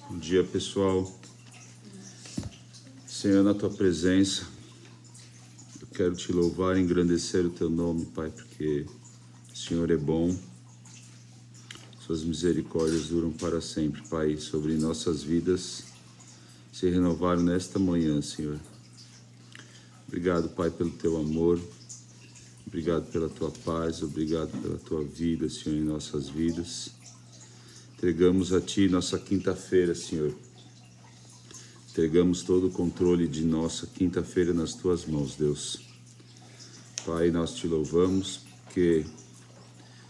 Bom dia, pessoal. Senhor, na tua presença, eu quero te louvar e engrandecer o teu nome, Pai, porque o Senhor é bom, suas misericórdias duram para sempre, Pai, sobre nossas vidas se renovaram nesta manhã, Senhor. Obrigado, Pai, pelo teu amor, obrigado pela tua paz, obrigado pela tua vida, Senhor, em nossas vidas. Entregamos a Ti nossa quinta-feira, Senhor. Entregamos todo o controle de nossa quinta-feira nas Tuas mãos, Deus. Pai, nós Te louvamos, porque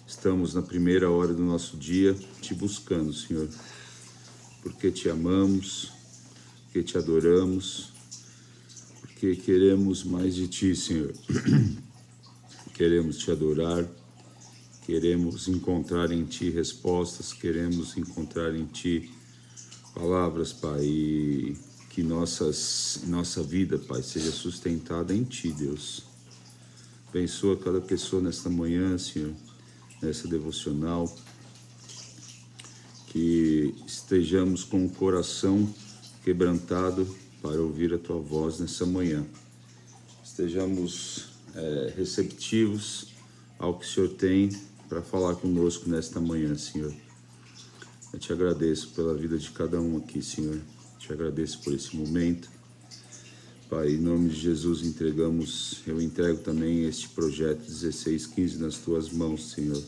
estamos na primeira hora do nosso dia Te buscando, Senhor. Porque Te amamos, porque Te adoramos, porque queremos mais de Ti, Senhor. Queremos Te adorar, queremos encontrar em Ti respostas, queremos encontrar em Ti palavras, Pai, e que nossa vida, Pai, seja sustentada em Ti, Deus. Abençoa cada pessoa nesta manhã, Senhor, nessa devocional, que estejamos com o coração quebrantado para ouvir a Tua voz nessa manhã. Estejamos receptivos ao que o Senhor tem para falar conosco nesta manhã, Senhor. Eu te agradeço pela vida de cada um aqui, Senhor. Te agradeço por esse momento. Pai, em nome de Jesus, eu entrego também este projeto 1615 nas Tuas mãos, Senhor.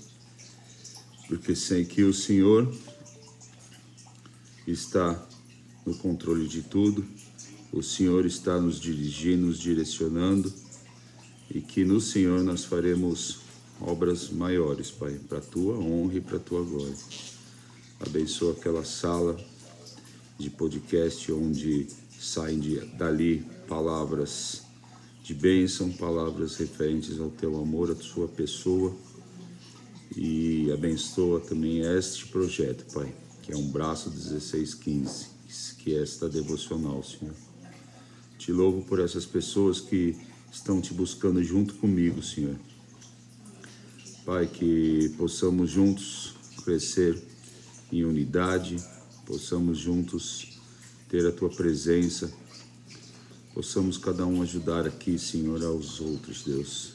Porque sei que o Senhor está no controle de tudo, o Senhor está nos dirigindo, nos direcionando, e que no Senhor nós faremos obras maiores, Pai, para a Tua honra e para a Tua glória. Abençoa aquela sala de podcast onde saem dali palavras de bênção, palavras referentes ao Teu amor, à Sua pessoa. E abençoa também este projeto, Pai, que é um braço 1615, que é esta devocional, Senhor. Te louvo por essas pessoas que estão Te buscando junto comigo, Senhor. Pai, que possamos juntos crescer em unidade, possamos juntos ter a Tua presença, possamos cada um ajudar aqui, Senhor, aos outros, Deus,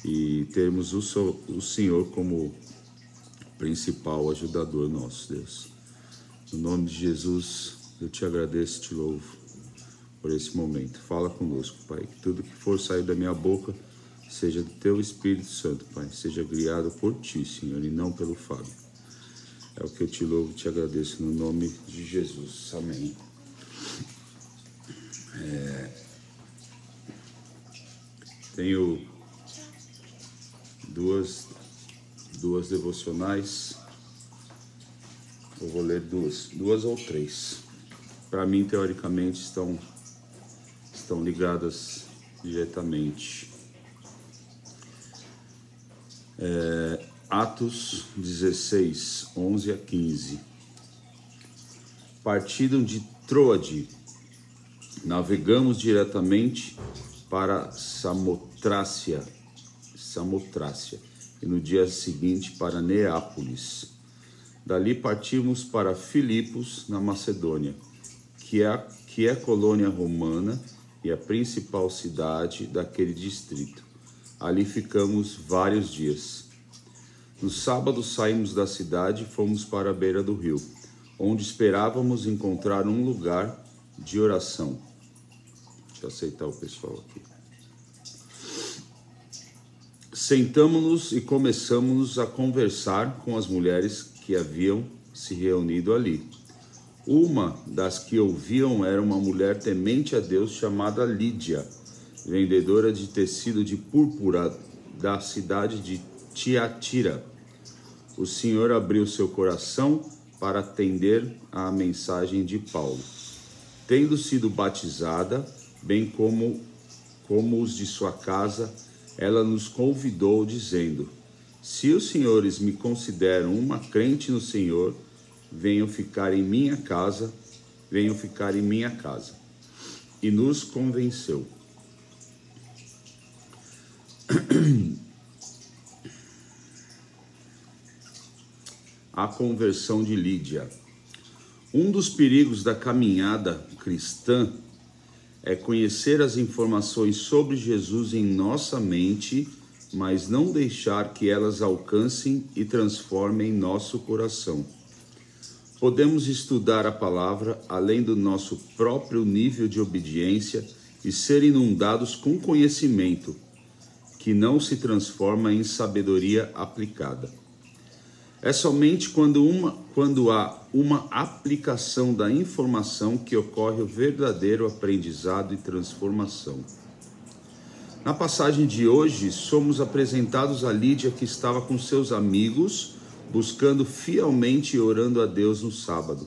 e termos o Senhor como principal ajudador nosso, Deus. No nome de Jesus, eu Te agradeço e Te louvo por esse momento. Fala conosco, Pai, que tudo que for sair da minha boca seja do Teu Espírito Santo, Pai, seja guiado por Ti, Senhor, e não pelo Fábio. É o que eu Te louvo e Te agradeço no nome de Jesus. Amém. Tenho duas devocionais. Eu vou ler duas ou três. Para mim, teoricamente, estão ligadas diretamente. Atos 16, 11 a 15. Partiram de Troade, navegamos diretamente para Samotrácia, e no dia seguinte para Neápolis. Dali partimos para Filipos, na Macedônia, que é colônia romana e a principal cidade daquele distrito. Ali ficamos vários dias. No sábado saímos da cidade e fomos para a beira do rio, onde esperávamos encontrar um lugar de oração. Deixa eu aceitar o pessoal aqui. Sentamos-nos e começamos a conversar com as mulheres que haviam se reunido ali. Uma das que ouviam era uma mulher temente a Deus chamada Lídia, vendedora de tecido de púrpura da cidade de Tiatira. O Senhor abriu seu coração para atender à mensagem de Paulo. Tendo sido batizada, bem como os de sua casa, ela nos convidou, dizendo: se os senhores me consideram uma crente no Senhor, venham ficar em minha casa. E nos convenceu. A conversão de Lídia. Um dos perigos da caminhada cristã é conhecer as informações sobre Jesus em nossa mente, mas não deixar que elas alcancem e transformem nosso coração. Podemos estudar a palavra além do nosso próprio nível de obediência e ser inundados com conhecimento, que não se transforma em sabedoria aplicada. É somente quando há uma aplicação da informação que ocorre o verdadeiro aprendizado e transformação. Na passagem de hoje, somos apresentados a Lídia, que estava com seus amigos, buscando fielmente e orando a Deus no sábado.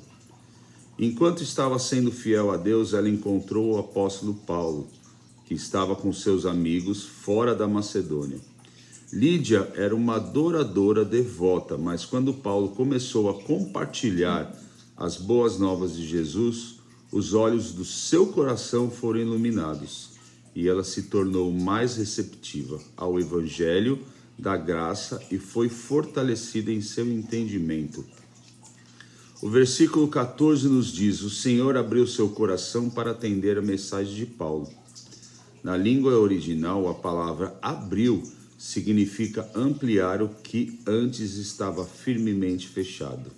Enquanto estava sendo fiel a Deus, ela encontrou o apóstolo Paulo, que estava com seus amigos fora da Macedônia. Lídia era uma adoradora devota, mas quando Paulo começou a compartilhar as boas novas de Jesus, os olhos do seu coração foram iluminados e ela se tornou mais receptiva ao evangelho da graça e foi fortalecida em seu entendimento. O versículo 14 nos diz: o Senhor abriu seu coração para atender a mensagem de Paulo. Na língua original, a palavra abriu significa ampliar o que antes estava firmemente fechado.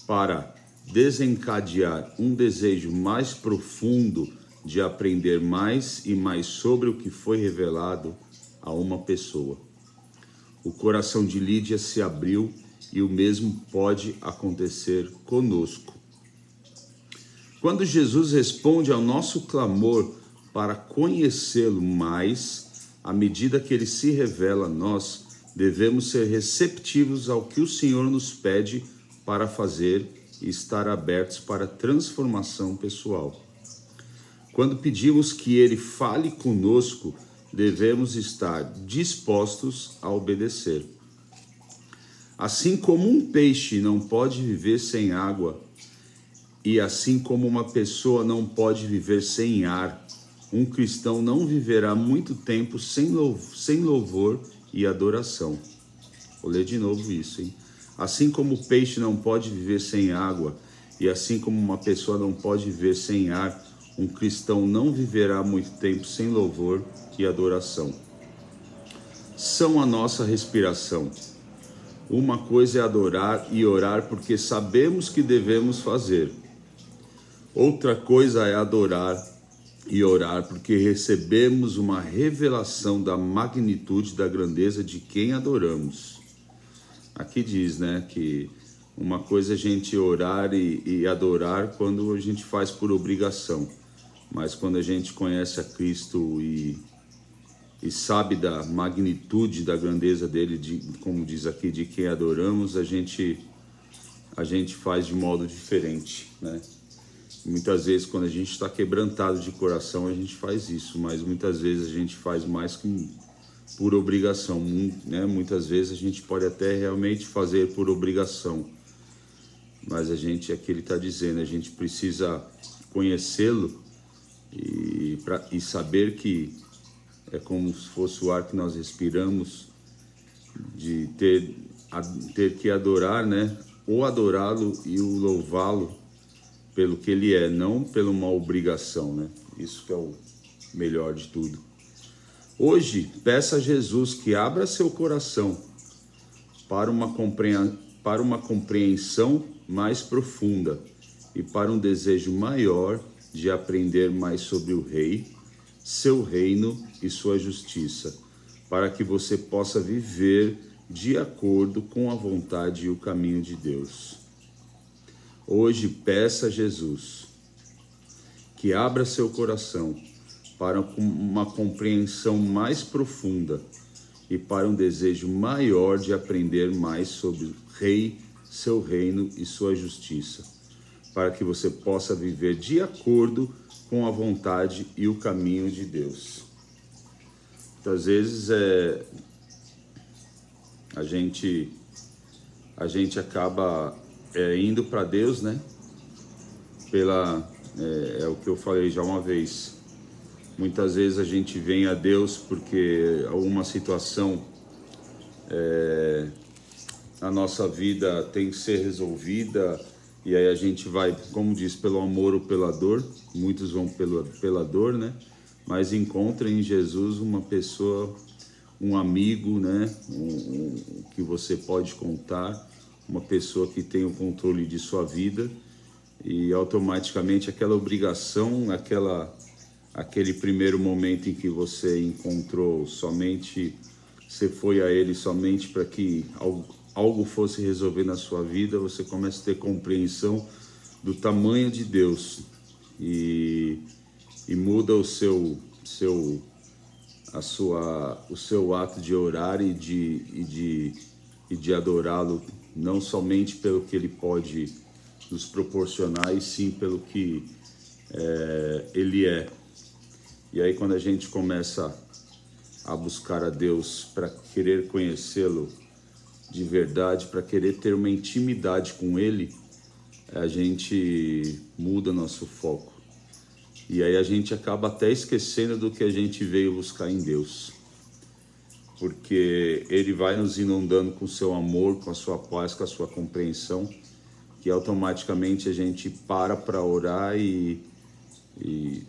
Para desencadear um desejo mais profundo de aprender mais e mais sobre o que foi revelado a uma pessoa. O coração de Lídia se abriu e o mesmo pode acontecer conosco. Quando Jesus responde ao nosso clamor para conhecê-lo mais, à medida que ele se revela a nós, devemos ser receptivos ao que o Senhor nos pede para fazer e estar abertos para transformação pessoal. Quando pedimos que ele fale conosco, devemos estar dispostos a obedecer. Assim como um peixe não pode viver sem água, e assim como uma pessoa não pode viver sem ar, um cristão não viverá muito tempo sem louvor e adoração. Vou ler de novo isso, hein? Assim como o peixe não pode viver sem água, e assim como uma pessoa não pode viver sem ar, um cristão não viverá muito tempo sem louvor e adoração. São a nossa respiração. Uma coisa é adorar e orar porque sabemos que devemos fazer. Outra coisa é adorar e orar porque recebemos uma revelação da magnitude, da grandeza de quem adoramos. Aqui diz, né, que uma coisa é a gente orar e adorar quando a gente faz por obrigação, mas quando a gente conhece a Cristo e sabe da magnitude, da grandeza dele, como diz aqui, de quem adoramos, a gente faz de modo diferente, né? Muitas vezes, quando a gente está quebrantado de coração, a gente faz isso, mas muitas vezes a gente faz mais que por obrigação, né? Muitas vezes a gente pode até realmente fazer por obrigação, mas aqui ele está dizendo, a gente precisa conhecê-lo e saber que é como se fosse o ar que nós respiramos, de ter que adorar, né? Ou adorá-lo e o louvá-lo pelo que ele é, não pela uma obrigação, né? Isso que é o melhor de tudo. Hoje, peça a Jesus que abra seu coração para uma compreensão mais profunda e para um desejo maior de aprender mais sobre o Rei, seu reino e sua justiça, para que você possa viver de acordo com a vontade e o caminho de Deus. Hoje, peça a Jesus que abra seu coração para uma compreensão mais profunda e para um desejo maior de aprender mais sobre o Rei, seu reino e sua justiça, para que você possa viver de acordo com a vontade e o caminho de Deus. Muitas vezes a gente acaba indo para Deus, né? É o que eu falei já uma vez. Muitas vezes a gente vem a Deus porque alguma situação na nossa vida tem que ser resolvida E aí a gente vai, como diz, pelo amor ou pela dor. Muitos vão pela dor, né? Mas encontra em Jesus uma pessoa, um amigo, né? Que você pode contar, uma pessoa que tem o controle de sua vida, e automaticamente aquela obrigação, aquele primeiro momento em que você encontrou somente, você foi a ele somente para que algo fosse resolver na sua vida, você começa a ter compreensão do tamanho de Deus e muda o seu ato de orar e de adorá-lo, não somente pelo que ele pode nos proporcionar, e sim pelo que ele é. E aí quando a gente começa a buscar a Deus para querer conhecê-lo de verdade, para querer ter uma intimidade com ele, a gente muda nosso foco. E aí a gente acaba até esquecendo do que a gente veio buscar em Deus. Porque ele vai nos inundando com o seu amor, com a sua paz, com a sua compreensão, que automaticamente a gente para orar e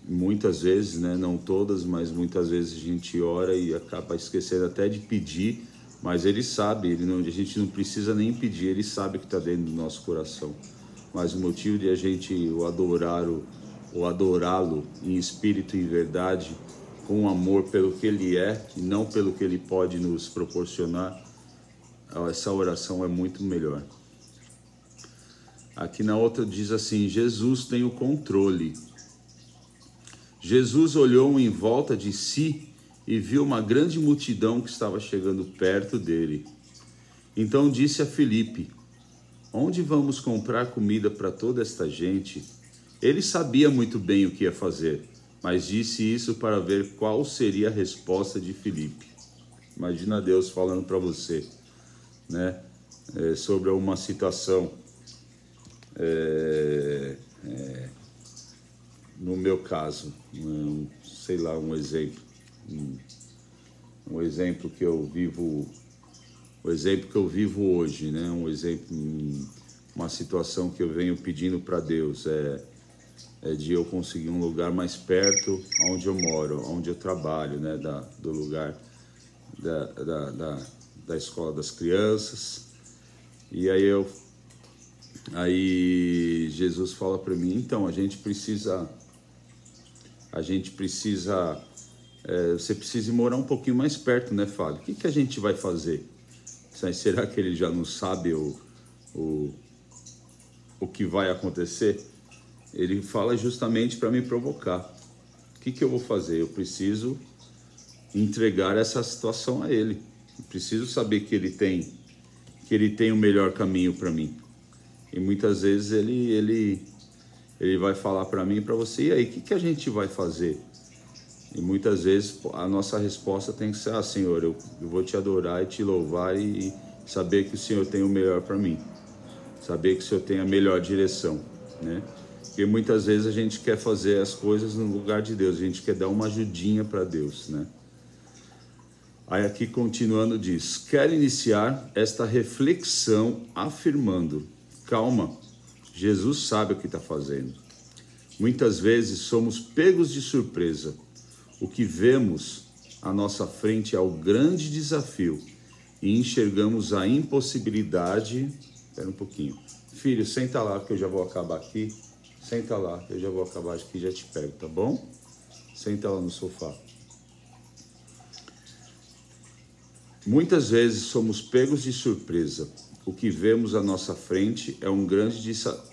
muitas vezes, né, não todas, mas muitas vezes a gente ora e acaba esquecendo até de pedir, mas ele sabe, a gente não precisa nem pedir, ele sabe o que está dentro do nosso coração. Mas o motivo de a gente o adorá-lo em espírito e em verdade, com amor pelo que ele é e não pelo que ele pode nos proporcionar, essa oração é muito melhor. Aqui na outra diz assim: Jesus tem o controle. Jesus olhou em volta de si e viu uma grande multidão que estava chegando perto dele. Então disse a Filipe: onde vamos comprar comida para toda esta gente? Ele sabia muito bem o que ia fazer, mas disse isso para ver qual seria a resposta de Filipe. Imagina Deus falando para você, né, sobre uma situação. No meu caso, sei lá, um exemplo que eu vivo, o exemplo que eu vivo hoje, né? Um exemplo, uma situação que eu venho pedindo para Deus é de eu conseguir um lugar mais perto onde eu moro, onde eu trabalho, né? Do lugar da escola das crianças. E aí Jesus fala para mim: então, você precisa morar um pouquinho mais perto, né, Fábio? O que a gente vai fazer? Será que ele já não sabe o que vai acontecer? Ele fala justamente para me provocar. O que eu vou fazer? Eu preciso entregar essa situação a ele. Eu preciso saber que ele tem o melhor caminho para mim. E muitas vezes ele vai falar para mim e para você: e aí, o que a gente vai fazer? E muitas vezes a nossa resposta tem que ser: Senhor, eu vou te adorar e te louvar e saber que o Senhor tem o melhor para mim. Saber que o Senhor tem a melhor direção, né? Porque muitas vezes a gente quer fazer as coisas no lugar de Deus, a gente quer dar uma ajudinha para Deus, né? Aí aqui continuando diz: quero iniciar esta reflexão afirmando: calma, Jesus sabe o que está fazendo. Muitas vezes somos pegos de surpresa. O que vemos à nossa frente é o grande desafio e enxergamos a impossibilidade. Espera um pouquinho. Filho, senta lá que eu já vou acabar aqui. Senta lá, eu já vou acabar aqui e já te pego, tá bom? Senta lá no sofá. Muitas vezes somos pegos de surpresa. O que vemos à nossa frente é um grande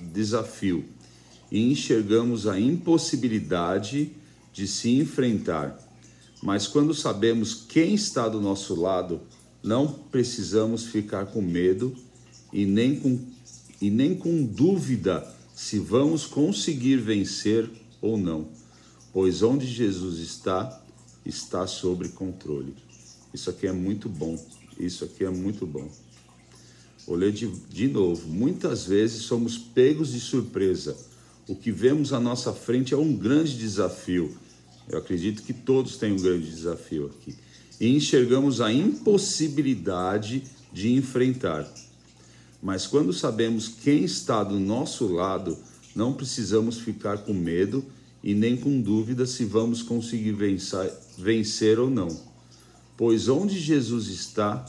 desafio e enxergamos a impossibilidade de se enfrentar. Mas quando sabemos quem está do nosso lado, não precisamos ficar com medo e nem com dúvida se vamos conseguir vencer ou não, pois onde Jesus está sob controle. Isso aqui é muito bom, isso aqui é muito bom. Vou ler de novo. Muitas vezes somos pegos de surpresa. O que vemos à nossa frente é um grande desafio. Eu acredito que todos têm um grande desafio aqui. E enxergamos a impossibilidade de enfrentar. Mas quando sabemos quem está do nosso lado, não precisamos ficar com medo e nem com dúvida se vamos conseguir vencer ou não. Pois onde Jesus está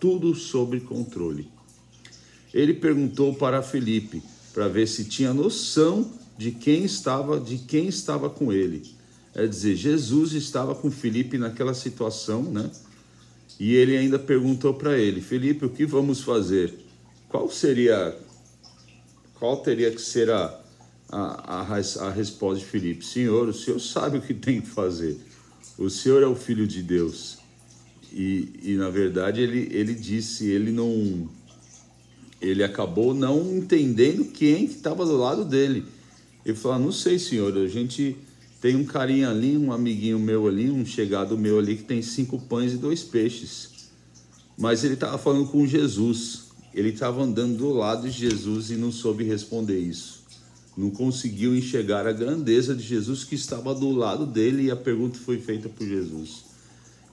tudo sob controle. Ele perguntou para Filipe, para ver se tinha noção de quem estava com ele. É dizer, Jesus estava com Filipe naquela situação, né? E ele ainda perguntou para ele, Filipe, o que vamos fazer? Qual teria que ser a resposta de Filipe? Senhor, o Senhor sabe o que tem que fazer. O Senhor é o Filho de Deus. E na verdade ele disse, ele acabou não entendendo quem estava do lado dele. Ele falou, não sei, Senhor, a gente tem um carinha ali, um amiguinho meu ali, um chegado meu ali que tem 5 pães e 2 peixes. Mas ele estava falando com Jesus. Ele estava andando do lado de Jesus e não soube responder isso. Não conseguiu enxergar a grandeza de Jesus que estava do lado dele e a pergunta foi feita por Jesus.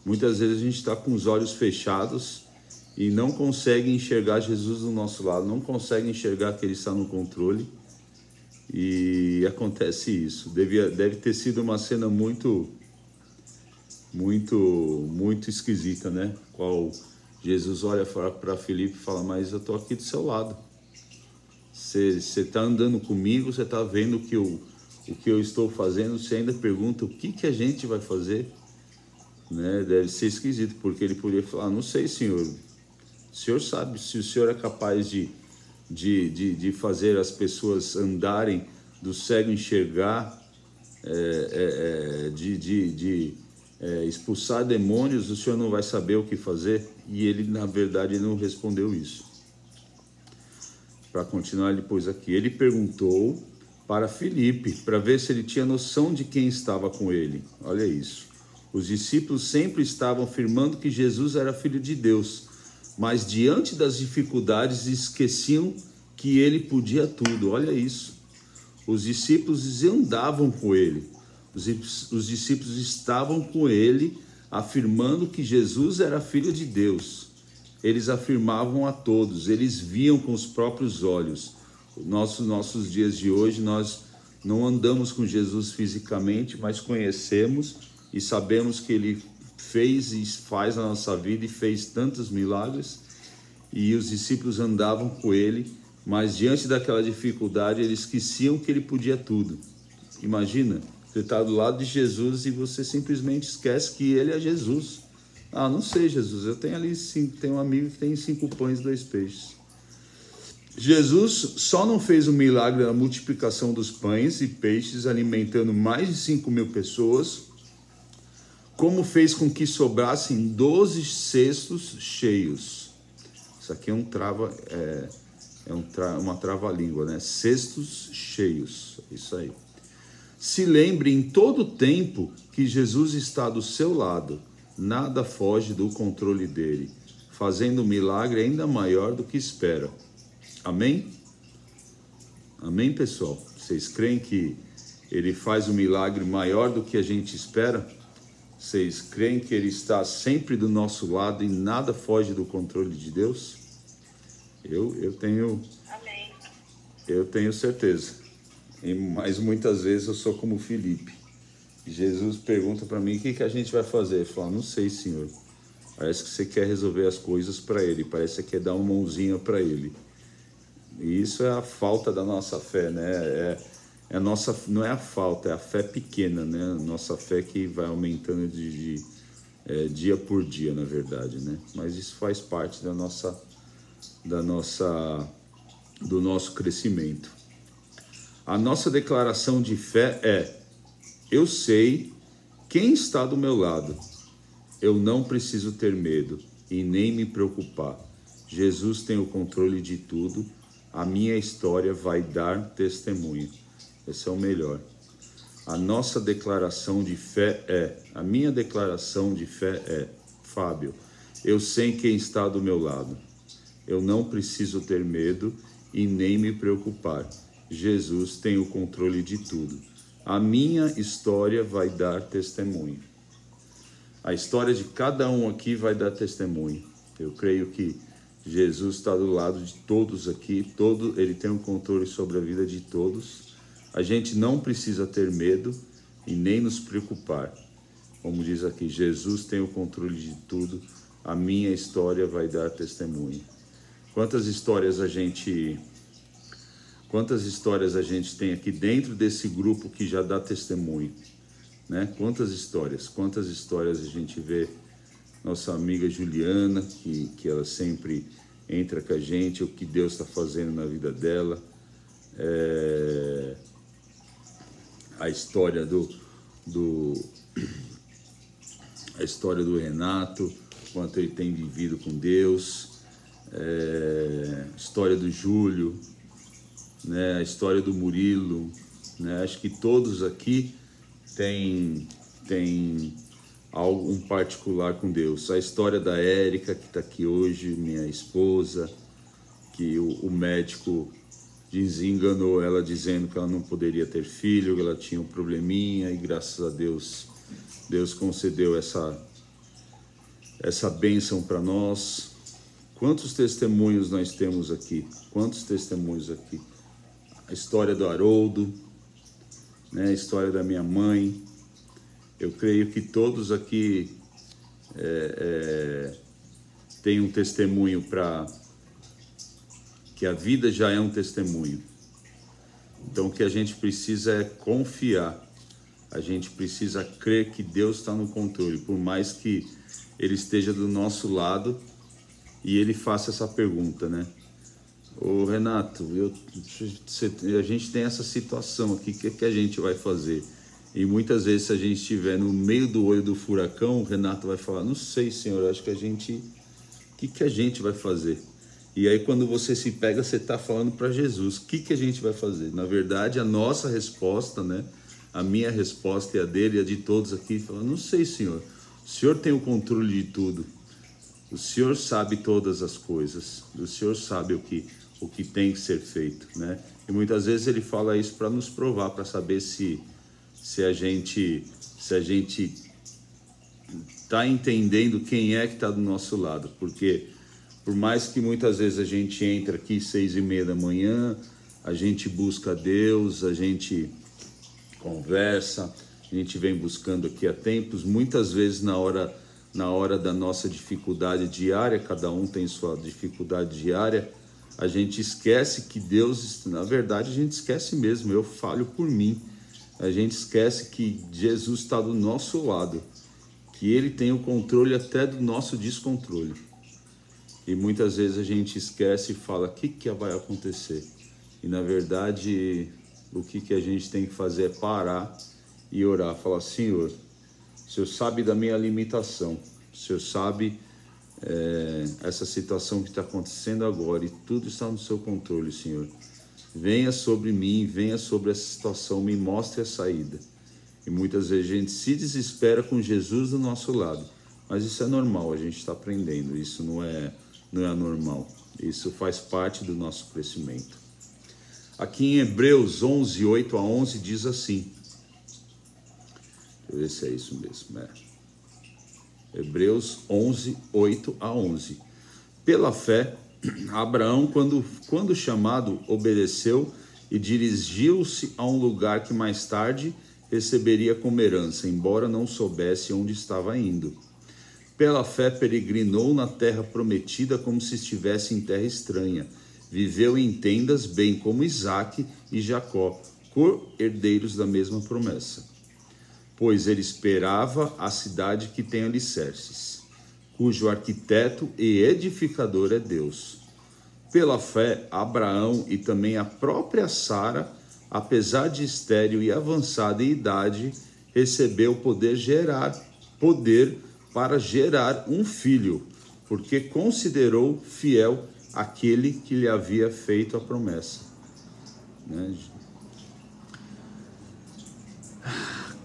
Muitas vezes a gente está com os olhos fechados e não consegue enxergar Jesus do nosso lado, não consegue enxergar que Ele está no controle. E acontece isso. Deve ter sido uma cena muito esquisita, né? Qual Jesus olha para Filipe e fala, mas eu estou aqui do seu lado. Você está andando comigo, você está vendo o que eu estou fazendo, você ainda pergunta o que a gente vai fazer? Né? Deve ser esquisito, porque ele poderia falar, não sei, Senhor. O Senhor sabe se o Senhor é capaz de fazer as pessoas andarem, do cego enxergar, expulsar demônios, o Senhor não vai saber o que fazer? E ele, na verdade, não respondeu isso. Para continuar depois aqui, ele perguntou para Filipe, para ver se ele tinha noção de quem estava com ele. Olha isso. Os discípulos sempre estavam afirmando que Jesus era Filho de Deus, mas diante das dificuldades esqueciam que ele podia tudo. Olha isso. Os discípulos andavam com ele. Os discípulos estavam com ele, afirmando que Jesus era Filho de Deus. Eles afirmavam a todos, eles viam com os próprios olhos. Nossos dias de hoje, nós não andamos com Jesus fisicamente, mas conhecemos e sabemos que Ele fez e faz na nossa vida e fez tantos milagres. E os discípulos andavam com Ele, mas diante daquela dificuldade, eles esqueciam que Ele podia tudo. Imagina, você está do lado de Jesus e você simplesmente esquece que Ele é Jesus. Ah, não sei, Jesus, eu tenho ali tenho um amigo que tem 5 pães e 2 peixes. Jesus só não fez o milagre da multiplicação dos pães e peixes, alimentando mais de 5.000 pessoas, como fez com que sobrassem 12 cestos cheios. Isso aqui é uma trava-língua, né? Cestos cheios, isso aí. Se lembre em todo tempo que Jesus está do seu lado. Nada foge do controle dele, fazendo um milagre ainda maior do que espera. Amém? Amém, pessoal? Vocês creem que ele faz um milagre maior do que a gente espera? Vocês creem que ele está sempre do nosso lado e nada foge do controle de Deus? Eu tenho certeza. Mas muitas vezes eu sou como Filipe. Jesus pergunta para mim, o que a gente vai fazer? Eu falo, não sei, Senhor. Parece que você quer resolver as coisas para Ele, parece que você quer dar uma mãozinha para Ele. E isso é a falta da nossa fé, né? Não é a falta, é a fé pequena, né? Nossa fé que vai aumentando dia por dia, na verdade, né? Mas isso faz parte do nosso crescimento. A nossa declaração de fé é: eu sei quem está do meu lado. Eu não preciso ter medo e nem me preocupar. Jesus tem o controle de tudo. A minha história vai dar testemunho. Esse é o melhor. A minha declaração de fé é, Fábio, eu sei quem está do meu lado. Eu não preciso ter medo e nem me preocupar. Jesus tem o controle de tudo. A minha história vai dar testemunho. A história de cada um aqui vai dar testemunho. Eu creio que Jesus está do lado de todos aqui, Ele tem um controle sobre a vida de todos. A gente não precisa ter medo e nem nos preocupar. Como diz aqui, Jesus tem o controle de tudo, a minha história vai dar testemunho. Quantas histórias a gente tem aqui dentro desse grupo que já dá testemunho, né? Quantas histórias a gente vê. Nossa amiga Juliana, que ela sempre entra com a gente, o que Deus está fazendo na vida dela. A história a história do Renato, quanto ele tem vivido com Deus. História do Júlio, né? A história do Murilo, né? Acho que todos aqui têm algo particular com Deus. A história da Érica, que está aqui hoje, minha esposa, que o médico desenganou ela dizendo que ela não poderia ter filho, que ela tinha um probleminha, e graças a Deus, Deus concedeu essa bênção para nós. Quantos testemunhos nós temos aqui? Quantos testemunhos aqui? A história do Haroldo, né? A história da minha mãe. Eu creio que todos aqui têm um testemunho que a vida já é um testemunho. Então o que a gente precisa é confiar. A gente precisa crer que Deus está no controle, por mais que Ele esteja do nosso lado e Ele faça essa pergunta, né? Ô Renato, a gente tem essa situação aqui, o que a gente vai fazer? E muitas vezes, se a gente estiver no meio do olho do furacão, o Renato vai falar, não sei, Senhor, acho que o que a gente vai fazer? E aí, quando você se pega, você está falando para Jesus, o que a gente vai fazer? Na verdade, a nossa resposta, né? A minha resposta e a dele, e a de todos aqui, fala, não sei, Senhor, o Senhor tem o controle de tudo, o Senhor sabe todas as coisas, o Senhor sabe o que tem que ser feito, né? E muitas vezes ele fala isso para nos provar, para saber se a gente está entendendo quem é que está do nosso lado, porque por mais que muitas vezes a gente entra aqui 6:30 da manhã, a gente busca Deus, a gente conversa, a gente vem buscando aqui há tempos, muitas vezes na hora da nossa dificuldade diária, cada um tem sua dificuldade diária, a gente esquece que Deus, na verdade a gente esquece mesmo, eu falho por mim, a gente esquece que Jesus está do nosso lado, que Ele tem o controle até do nosso descontrole. E muitas vezes a gente esquece e fala, o que vai acontecer? E na verdade, o que a gente tem que fazer é parar e orar, falar, Senhor, o Senhor sabe da minha limitação, o Senhor sabe essa situação que está acontecendo agora, e tudo está no seu controle, Senhor. Venha sobre mim, venha sobre essa situação, me mostre a saída. E muitas vezes a gente se desespera com Jesus do nosso lado, mas isso é normal, a gente está aprendendo, isso não é anormal, isso faz parte do nosso crescimento. Aqui em Hebreus 11, 8 a 11 diz assim, deixa eu ver se é isso mesmo, Hebreus 11, 8 a 11. Pela fé, Abraão, quando chamado, obedeceu e dirigiu-se a um lugar que mais tarde receberia como herança, embora não soubesse onde estava indo. Pela fé, peregrinou na terra prometida como se estivesse em terra estranha. Viveu em tendas, bem como Isaque e Jacó, co-herdeiros da mesma promessa. Pois ele esperava a cidade que tem alicerces, cujo arquiteto e edificador é Deus. Pela fé, Abraão e também a própria Sara, apesar de estéril e avançada em idade, recebeu poder para gerar um filho, porque considerou fiel aquele que lhe havia feito a promessa.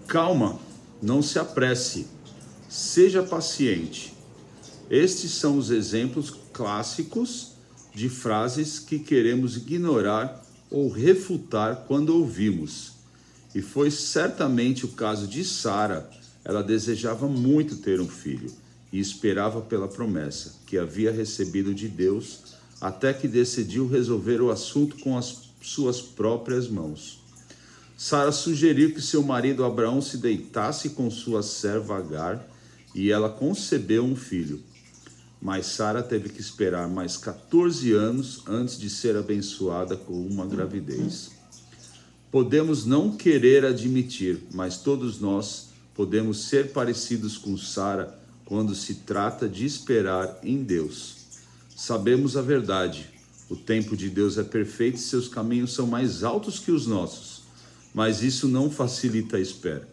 Calma, não se apresse, seja paciente. Estes são os exemplos clássicos de frases que queremos ignorar ou refutar quando ouvimos. E foi certamente o caso de Sara. Ela desejava muito ter um filho e esperava pela promessa que havia recebido de Deus, até que decidiu resolver o assunto com as suas próprias mãos. Sara sugeriu que seu marido Abraão se deitasse com sua serva Agar, e ela concebeu um filho. Mas Sara teve que esperar mais 14 anos antes de ser abençoada com uma gravidez. Podemos não querer admitir, mas todos nós podemos ser parecidos com Sara quando se trata de esperar em Deus. Sabemos a verdade. O tempo de Deus é perfeito e seus caminhos são mais altos que os nossos. Mas isso não facilita a espera.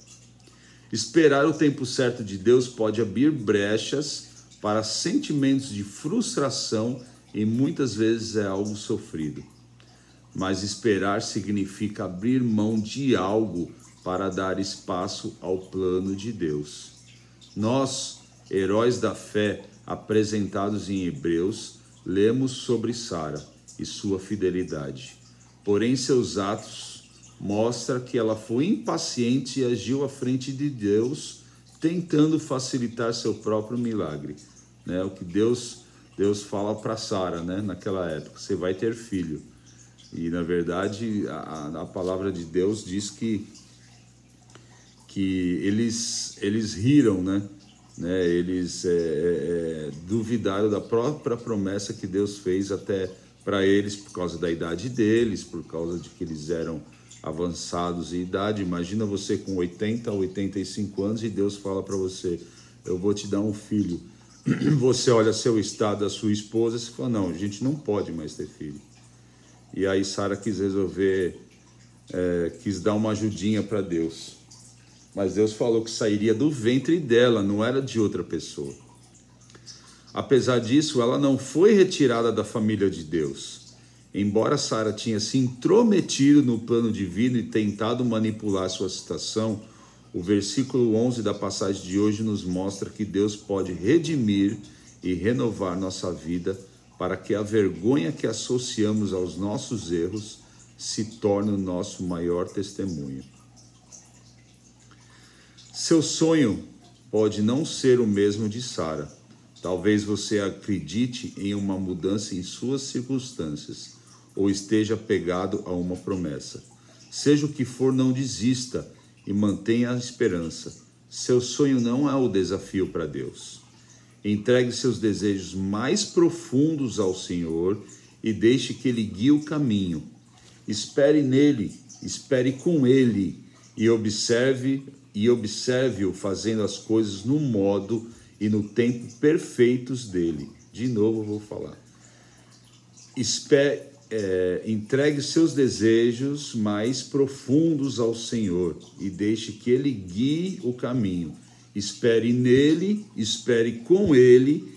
Esperar o tempo certo de Deus pode abrir brechas para sentimentos de frustração e muitas vezes é algo sofrido. Mas esperar significa abrir mão de algo para dar espaço ao plano de Deus. Nós, heróis da fé apresentados em Hebreus, lemos sobre Sara e sua fidelidade. Porém, seus atos mostram que ela foi impaciente e agiu à frente de Deus, tentando facilitar seu próprio milagre. O que Deus fala para Sara, naquela época: você vai ter filho. E, na verdade, a palavra de Deus diz que eles riram, eles duvidaram da própria promessa que Deus fez até para eles, por causa da idade deles, por causa de que eles eram avançados em idade. Imagina você com 80 ou 85 anos e Deus fala para você: eu vou te dar um filho. Você olha seu estado da sua esposa e fala: não, a gente não pode mais ter filho. E aí Sara quis resolver, quis dar uma ajudinha para Deus. Mas Deus falou que sairia do ventre dela, não era de outra pessoa. Apesar disso, ela não foi retirada da família de Deus. Embora Sara tinha se intrometido no plano divino e tentado manipular sua situação, o versículo 11 da passagem de hoje nos mostra que Deus pode redimir e renovar nossa vida para que a vergonha que associamos aos nossos erros se torne o nosso maior testemunho. Seu sonho pode não ser o mesmo de Sara. Talvez você acredite em uma mudança em suas circunstâncias ou esteja apegado a uma promessa. Seja o que for, não desista e mantenha a esperança. Seu sonho não é o desafio para Deus. Entregue seus desejos mais profundos ao Senhor e deixe que Ele guie o caminho. Espere nele, espere com Ele e observe-o fazendo as coisas no modo e no tempo perfeitos dele. De novo eu vou falar. Entregue seus desejos mais profundos ao Senhor e deixe que Ele guie o caminho. Espere nele, espere com Ele